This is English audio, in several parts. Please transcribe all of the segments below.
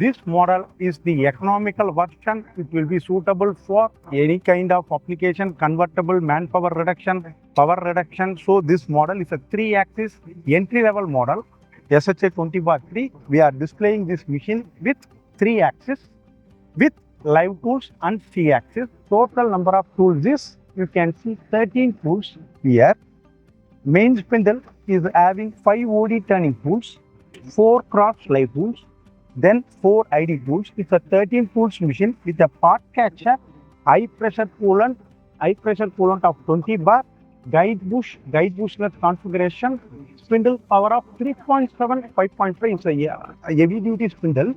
This model is the economical version. It will be suitable for any kind of application, convertible, manpower reduction, power reduction. So this model is a 3-axis entry-level model. SHA 20/3. We are displaying this machine with 3 axes with live tools and C-axis. Total number of tools is, you can see 13 tools here. Main spindle is having 5 OD turning tools, 4 cross slide tools, then 4 ID tools. It's a 13 tools machine with a part catcher, high pressure coolant of 20 bar, guide bushless configuration, spindle power of 3.7, 5.5. It's a heavy duty spindle.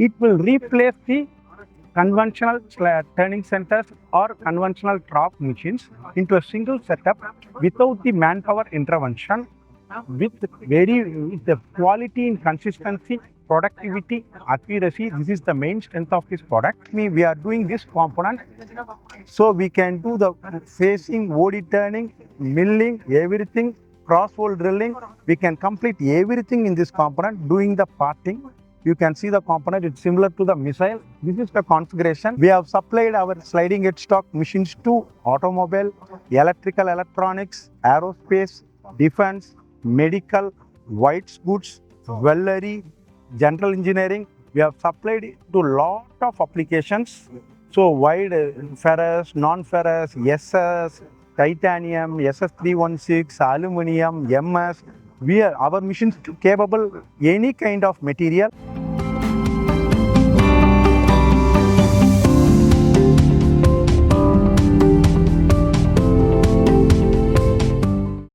It will replace the conventional turning centers or conventional trough machines into a single setup without the manpower intervention, with the quality and consistency, productivity, accuracy. This is the main strength of this product. We are doing this component, so we can do the facing, OD turning, milling, everything, cross hole drilling. We can complete everything in this component, doing the parting. You can see the component, it's similar to the missile. This is the configuration. We have supplied our sliding headstock machines to automobile, electrical, electronics, aerospace, defense, medical, white goods, jewelry, general engineering. We have supplied it to lot of applications. So wide ferrous, non-ferrous, SS, titanium, SS316, aluminum, MS. Our machines capable any kind of material.